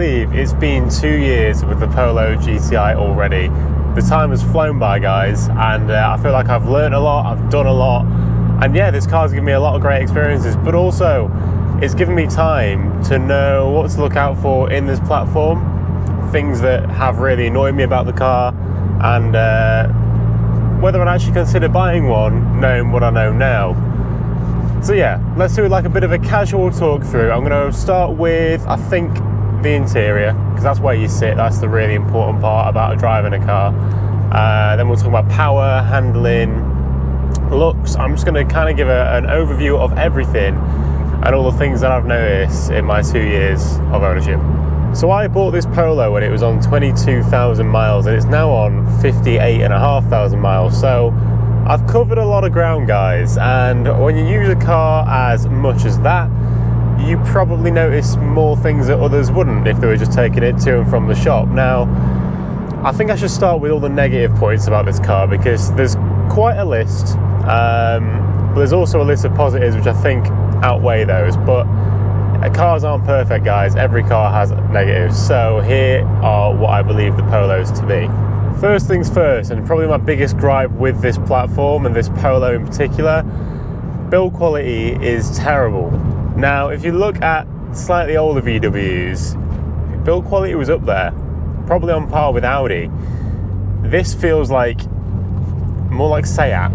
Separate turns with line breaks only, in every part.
believe it's been 2 years with the Polo GTI already. The time has flown by, guys, and I feel like I've learned a lot, I've done a lot, and yeah, this car's given me a lot of great experiences, but also it's given me time to know what to look out for in this platform, things that have really annoyed me about the car, and whether I'd actually consider buying one, knowing what I know now. So yeah, let's do like a bit of a casual talk through. I'm going to start with, I think, the interior, because that's where you sit. That's the really important part about driving a car. Then we'll talk about power, handling, looks. I'm just going to kind of give an overview of everything and all the things that I've noticed in my 2 years of ownership. So I bought this Polo when it was on 22,000 miles, and it's now on 58,500 miles. So I've covered a lot of ground, guys, and when you use a car as much as that, you probably notice more things that others wouldn't if they were just taking it to and from the shop. Now, I think I should start with all the negative points about this car, because there's quite a list, but there's also a list of positives which I think outweigh those. But cars aren't perfect, guys. Every car has negatives. So here are what I believe the Polo's to be. First things first, and probably my biggest gripe with this platform and this Polo in particular, build quality is terrible. Now, if you look at slightly older VWs, build quality was up there, probably on par with Audi. This feels like more like Seat. I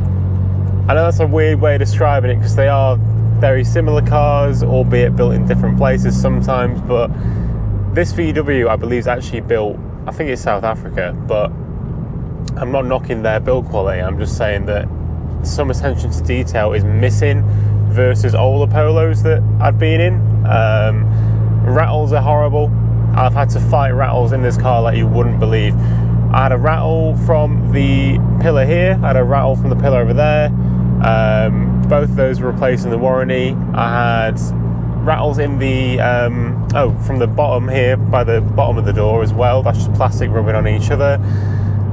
know that's a weird way of describing it, because they are very similar cars, albeit built in different places sometimes, but this VW, I believe, is actually built, I think it's South Africa, but I'm not knocking their build quality. I'm just saying that some attention to detail is missing versus older Polos that I've been in. Rattles are horrible. I've had to fight rattles in this car like you wouldn't believe. I had a rattle from the pillar here, I had a rattle from the pillar over there. Both of those were replaced in the warranty. I had rattles in the from the bottom here, by the bottom of the door as well. That's just plastic rubbing on each other.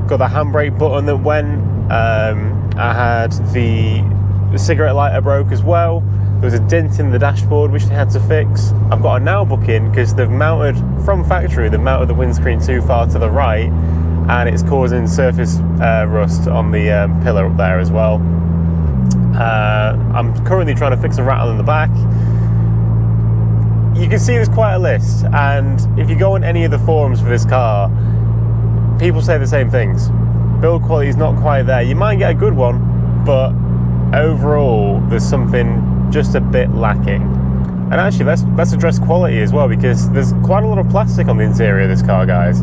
Got the handbrake button that went. I had the cigarette lighter broke as well. There was a dent in the dashboard which they had to fix. I've got a now booking because they've mounted from factory. They've mounted the windscreen too far to the right, and it's causing surface rust on the pillar up there as well. I'm currently trying to fix a rattle in the back. You can see there's quite a list, and if you go on any of the forums for this car, people say the same things. Build quality is not quite there. You might get a good one, but overall there's something just a bit lacking. And actually, let's address quality as well, because there's quite a lot of plastic on the interior of this car, guys.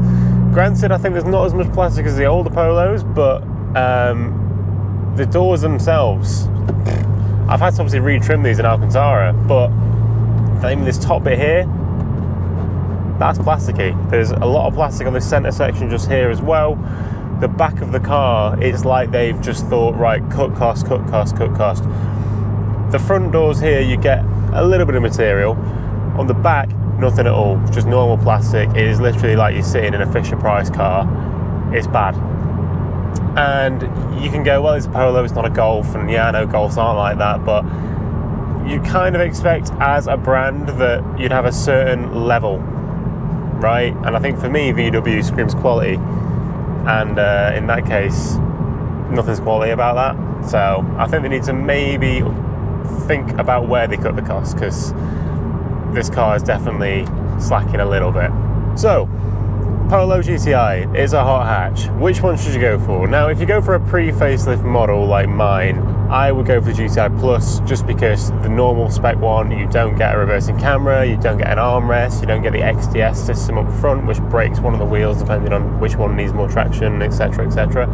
Granted, I think there's not as much plastic as the older Polos, but the doors themselves, I've had to obviously retrim these in Alcantara, but even this top bit here, that's plasticky. There's a lot of plastic on this centre section just here as well. The back of the car, it's like they've just thought, right, cut cost, cut cost, cut cost. The front doors here, you get a little bit of material. On the back, nothing at all, just normal plastic. It is literally like you're sitting in a Fisher-Price car. It's bad. And you can go, well, it's a Polo, it's not a Golf, and yeah, I know Golfs aren't like that, but you kind of expect as a brand that you'd have a certain level, right? And I think for me, VW screams quality, and in that case, nothing's quality about that. So I think they need to maybe think about where they cut the cost, because this car is definitely slacking a little bit. So, Polo GTI is a hot hatch. Which one should you go for? Now, if you go for a pre-facelift model like mine, I would go for the GTI Plus, just because the normal spec one, you don't get a reversing camera, you don't get an armrest, you don't get the XDS system up front, which breaks one of the wheels depending on which one needs more traction, etc, etc.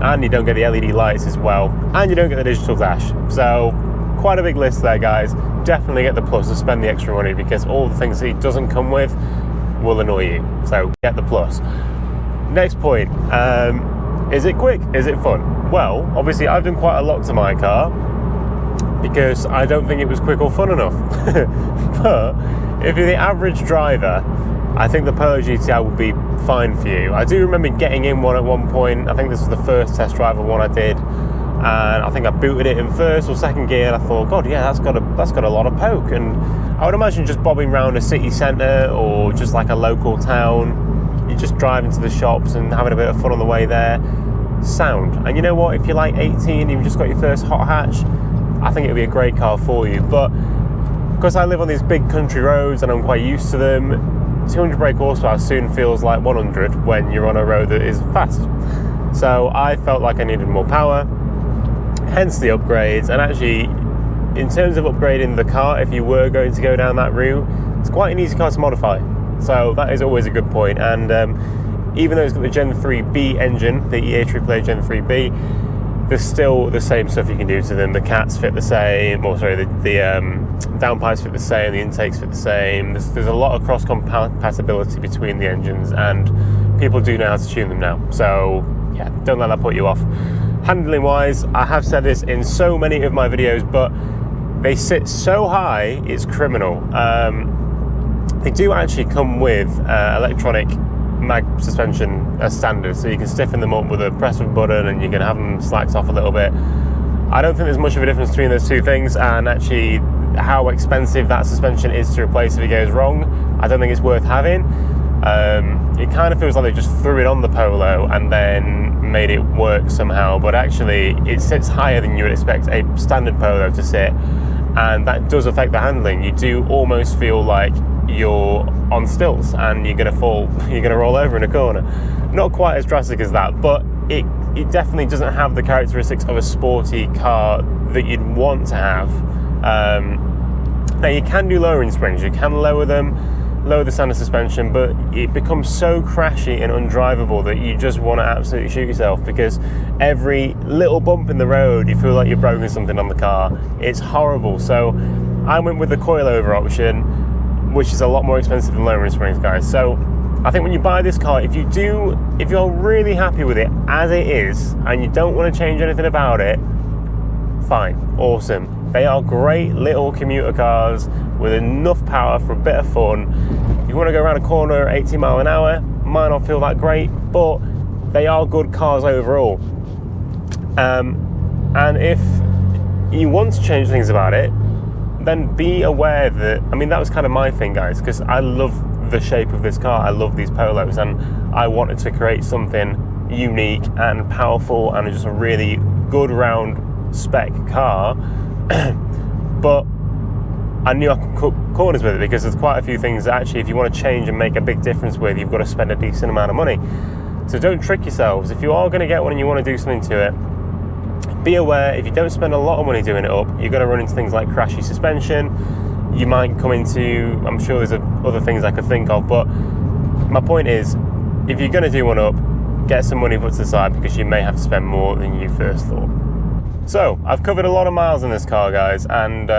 And you don't get the LED lights as well, and you don't get the digital dash. So quite a big list there, guys. Definitely get the Plus and spend the extra money, because all the things that it doesn't come with will annoy you. So get the Plus. Next point, is it quick? Is it fun? Well, obviously I've done quite a lot to my car because I don't think it was quick or fun enough. But if you're the average driver, I think the Polo GTI would be fine for you. I do remember getting in one at one point. I think this was the first test drive of one I did. and I think I booted it in first or second gear, and I thought, God, yeah, that's got a lot of poke. And I would imagine just bobbing around a city centre or just like a local town, you just drive into the shops and having a bit of fun on the way there, sound. And you know what, if you're like 18, you've just got your first hot hatch, I think it would be a great car for you. But because I live on these big country roads and I'm quite used to them, 200 brake horsepower soon feels like 100 when you're on a road that is fast. So I felt like I needed more power, hence the upgrades. And actually, in terms of upgrading the car, if you were going to go down that route, it's quite an easy car to modify. So that is always a good point. And even though it's got the Gen 3B engine, the EA AAA Gen 3B, there's still the same stuff you can do to them. The cats fit the same, or sorry, the downpipes fit the same, the intakes fit the same. There's a lot of cross compatibility between the engines, and people do know how to tune them now. So yeah, don't let that put you off. Handling wise, I have said this in so many of my videos, but they sit so high, it's criminal. They do actually come with electronic mag suspension as standard, so you can stiffen them up with a press of a button and you can have them slacked off a little bit. I don't think there's much of a difference between those two things, and actually how expensive that suspension is to replace if it goes wrong, I don't think it's worth having. It kind of feels like they just threw it on the Polo and then made it work somehow, but actually it sits higher than you would expect a standard Polo to sit, and that does affect the handling. You do almost feel like you're on stilts and you're going to fall, you're going to roll over in a corner. Not quite as drastic as that, but it definitely doesn't have the characteristics of a sporty car that you'd want to have. Now you can do lowering springs, you can lower the standard suspension, but it becomes so crashy and undrivable that you just want to absolutely shoot yourself, because every little bump in the road you feel like you've broken something on the car. It's horrible. So I went with the coilover option, which is a lot more expensive than lowering springs, guys. So I think when you buy this car, if you're really happy with it as it is and you don't want to change anything about it, fine, awesome. They are great little commuter cars with enough power for a bit of fun. If you want to go around a corner at 80 miles an hour, might not feel that great, but they are good cars overall. And if you want to change things about it, then be aware that, I mean, that was kind of my thing, guys, because I love the shape of this car. I love these Polos, and I wanted to create something unique and powerful and just a really good round spec car. But I knew I could cut corners with it, because there's quite a few things that actually, if you want to change and make a big difference with, you've got to spend a decent amount of money. So don't trick yourselves. If you are going to get one and you want to do something to it, be aware, if you don't spend a lot of money doing it up, you're going to run into things like crashy suspension. You might come into, I'm sure there's other things I could think of, but my point is, if you're going to do one up, get some money put to the side, because you may have to spend more than you first thought. So I've covered a lot of miles in this car, guys, and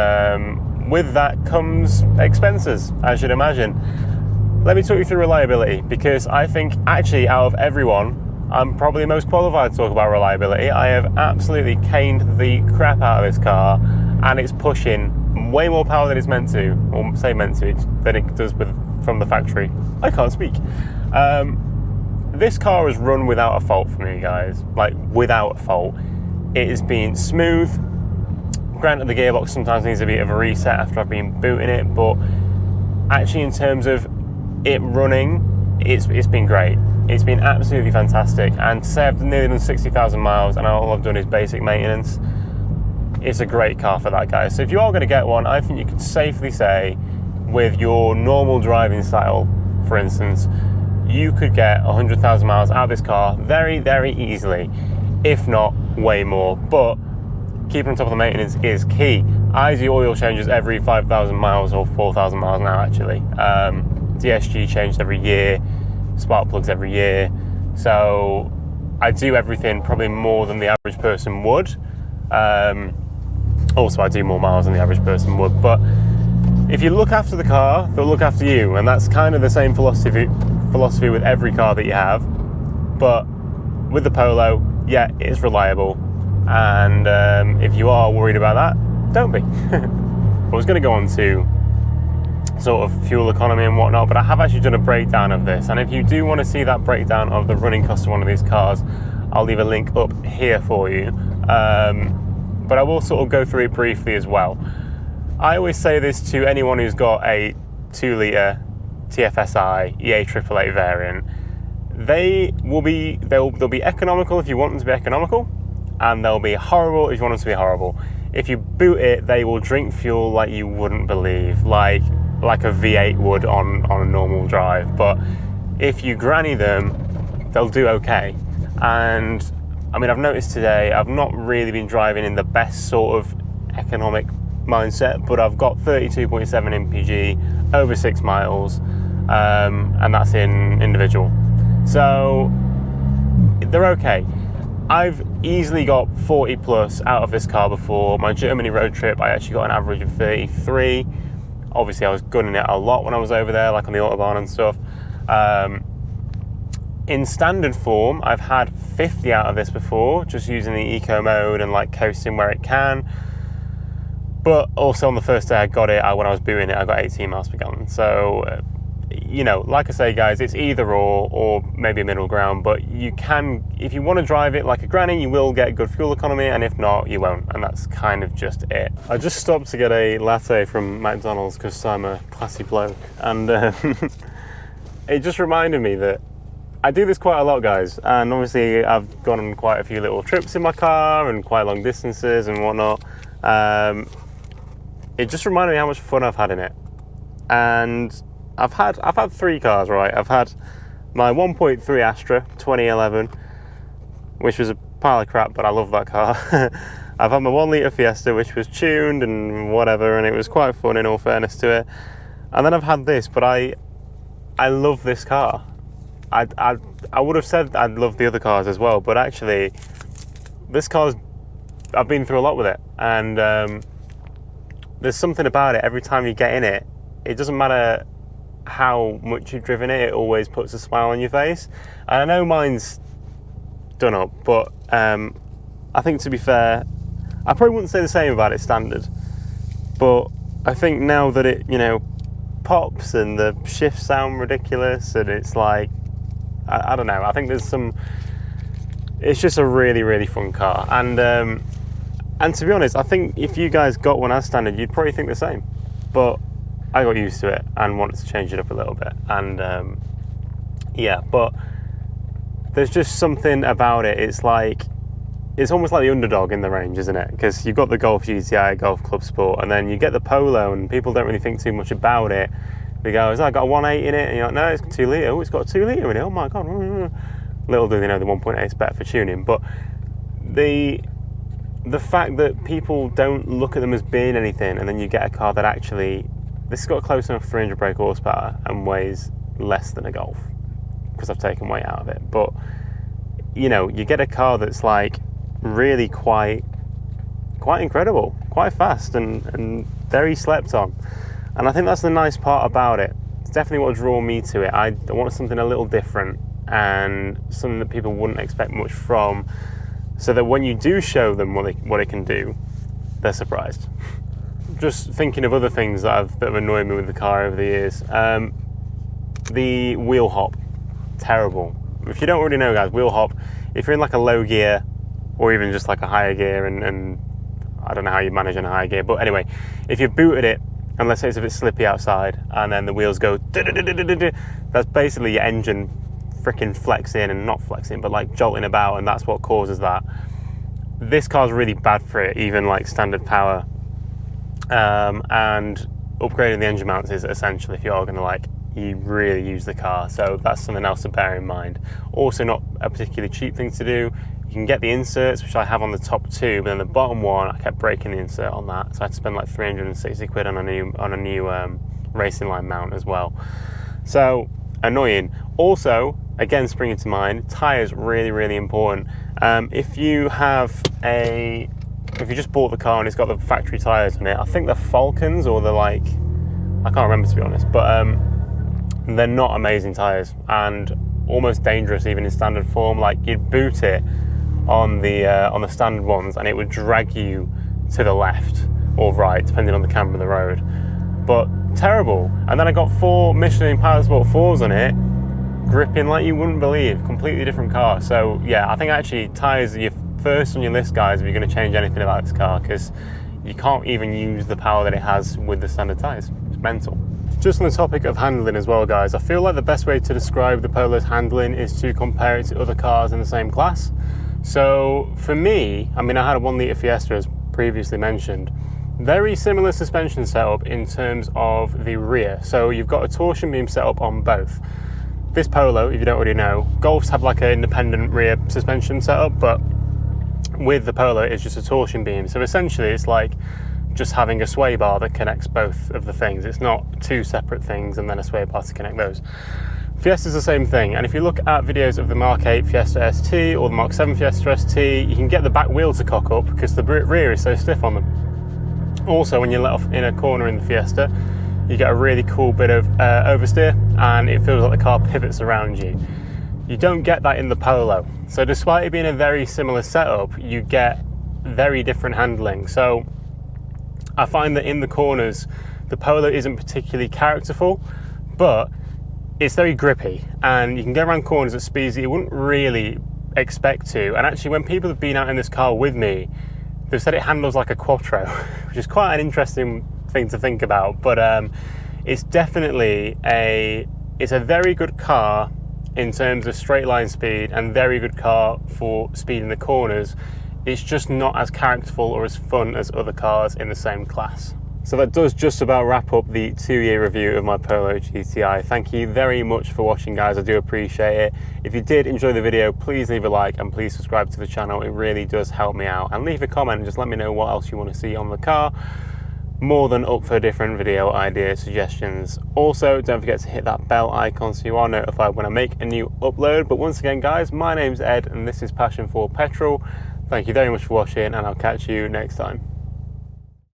with that comes expenses, as you'd imagine. Let me talk you through reliability, because I think actually out of everyone, I'm probably most qualified to talk about reliability. I have absolutely caned the crap out of this car, and it's pushing way more power than it's meant to, or say meant to, than it does from the factory. I can't speak. This car has run without a fault for me, guys, like without a fault. It has been smooth. Granted, the gearbox sometimes needs a bit of a reset after I've been booting it, but actually in terms of it running, it's been great. It's been absolutely fantastic, and to say I've nearly done 60,000 miles and all I've done is basic maintenance, it's a great car for that, guys. So if you are going to get one, I think you can safely say, with your normal driving style, for instance, you could get 100,000 miles out of this car very, very easily, if not way more. But keeping on top of the maintenance is key. I do oil changes every 5,000 miles or 4,000 miles now, actually. DSG changed every year, spark plugs every year, so I do everything probably more than the average person would. Also, I do more miles than the average person would, but if you look after the car, they'll look after you, and that's kind of the same philosophy with every car that you have. But with the Polo, yeah, it's reliable, and if you are worried about that, don't be. I was going to go on to sort of fuel economy and whatnot, but I have actually done a breakdown of this, and if you do want to see that breakdown of the running cost of one of these cars, I'll leave a link up here for you. But I will sort of go through it briefly as well. I always say this to anyone who's got a 2 litre TFSI EA888 variant. They'll be economical if you want them to be economical, and they'll be horrible if you want them to be horrible. If you boot it, they will drink fuel like you wouldn't believe, like a V8 would on a normal drive. But if you granny them, they'll do okay. And I mean, I've noticed today, I've not really been driving in the best sort of economic mindset, but I've got 32.7 mpg over 6 miles, and that's in individual. So they're okay. I've easily got 40 plus out of this car before. My Germany road trip, I actually got an average of 33. Obviously, I was gunning it a lot when I was over there, like on the Autobahn and stuff. In standard form, I've had 50 out of this before, just using the eco mode and like coasting where it can. But also on the first day I got it, when I was booting it, I got 18 miles per gallon. So, you know, like I say, guys, it's either or maybe a middle ground. But you can, if you want to drive it like a granny, you will get good fuel economy, and if not, you won't. And that's kind of just it. I just stopped to get a latte from McDonald's because I'm a classy bloke, and it just reminded me that I do this quite a lot, guys. And obviously, I've gone on quite a few little trips in my car and quite long distances and whatnot. It just reminded me how much fun I've had in it. And I've had 3 cars, right? I've had my 1.3 Astra 2011, which was a pile of crap, but I love that car. I've had my 1 litre Fiesta, which was tuned and whatever, and it was quite fun in all fairness to it. And then I've had this, but I love this car. I would have said I'd love the other cars as well, but actually, this car's, I've been through a lot with it, and there's something about it. Every time you get in it, it doesn't matter how much you've driven it, it always puts a smile on your face. And I know mine's done up, but I think, to be fair, I probably wouldn't say the same about it standard, but I think now that it, you know, pops and the shifts sound ridiculous, and it's like, I don't know, I think there's some, it's just a really, really fun car. And to be honest, I think if you guys got one as standard, you'd probably think the same. But I got used to it and wanted to change it up a little bit. And yeah, but there's just something about it. It's like, it's almost like the underdog in the range, isn't it? Because you've got the Golf GTI, Golf Club Sport, and then you get the Polo, and people don't really think too much about it. They go, "Has that got a 1.8 in it?" And you're like, "No, it's 2 litre. Oh, it's got a 2 litre in it. Oh my God." Little do they know the 1.8 is better for tuning. But the fact that people don't look at them as being anything, and then you get a car that actually, this has got close enough 300 brake horsepower and weighs less than a Golf, because I've taken weight out of it. But, you know, you get a car that's like really quite incredible, quite fast, and very slept on. And I think that's the nice part about it. It's definitely what drew me to it. I wanted something a little different and something that people wouldn't expect much from, so that when you do show them what it can do, they're surprised. Just thinking of other things that have annoyed me with the car over the years. The wheel hop, terrible. If you don't already know, guys, wheel hop, if you're in like a low gear or even just like a higher gear, and I don't know how you manage in a higher gear, but anyway, if you've booted it, and let's say it's a bit slippy outside, and then the wheels go, that's basically your engine freaking flexing, and not flexing, but like jolting about, and that's what causes that. This car's really bad for it, even like standard power. And upgrading the engine mounts is essential if you are going to like, you really use the car. So that's something else to bear in mind. Also, not a particularly cheap thing to do. You can get the inserts, which I have on the top 2, but then the bottom one, I kept breaking the insert on that, so I had to spend like 360 quid on a new racing line mount as well. So annoying. Also, again, springing to mind, tyres, really, really important. If you just bought the car and it's got the factory tyres on it, I think they're Falcons, or they're like, I can't remember, to be honest, but they're not amazing tyres, and almost dangerous even in standard form. Like, you'd boot it on the standard ones, and it would drag you to the left or right, depending on the camber of the road. But terrible. And then I got 4 Michelin Power Sport 4s on it, gripping like you wouldn't believe. Completely different car. So yeah, I think actually tyres are your first on your list, guys, if you're going to change anything about this car, because you can't even use the power that it has with the standard tyres. It's mental. Just on the topic of handling as well, guys, I feel like the best way to describe the Polo's handling is to compare it to other cars in the same class. So for me, I mean, I had a 1 litre Fiesta, as previously mentioned. Very similar suspension setup in terms of the rear. So you've got a torsion beam set up on both. This Polo, if you don't already know, Golfs have like an independent rear suspension setup, but with the Polo it's just a torsion beam. So essentially it's like just having a sway bar that connects both of the things. It's not two separate things and then a sway bar to connect those. Fiesta's the same thing, and if you look at videos of the Mark 8 Fiesta ST or the Mark 7 Fiesta ST, you can get the back wheel to cock up because the rear is so stiff on them. Also, when you're let off in a corner in the Fiesta, you get a really cool bit of oversteer, and it feels like the car pivots around you. You don't get that in the Polo. So despite it being a very similar setup, you get very different handling. So I find that in the corners, the Polo isn't particularly characterful, but it's very grippy, and you can go around corners at speeds that you wouldn't really expect to. And actually, when people have been out in this car with me, they've said it handles like a Quattro, which is quite an interesting thing to think about. But it's definitely a very good car in terms of straight line speed, and very good car for speed in the corners. It's just not as characterful or as fun as other cars in the same class. So that does just about wrap up the 2-year review of my Polo GTI. Thank you very much for watching, guys. I do appreciate it. If you did enjoy the video, please leave a like and please subscribe to the channel. It really does help me out. And leave a comment and just let me know what else you want to see on the car. More than up for different video idea suggestions. Also, don't forget to hit that bell icon so you are notified when I make a new upload. But once again, guys, my name's Ed and this is Passion for Petrol. Thank you very much for watching, and I'll catch you next time.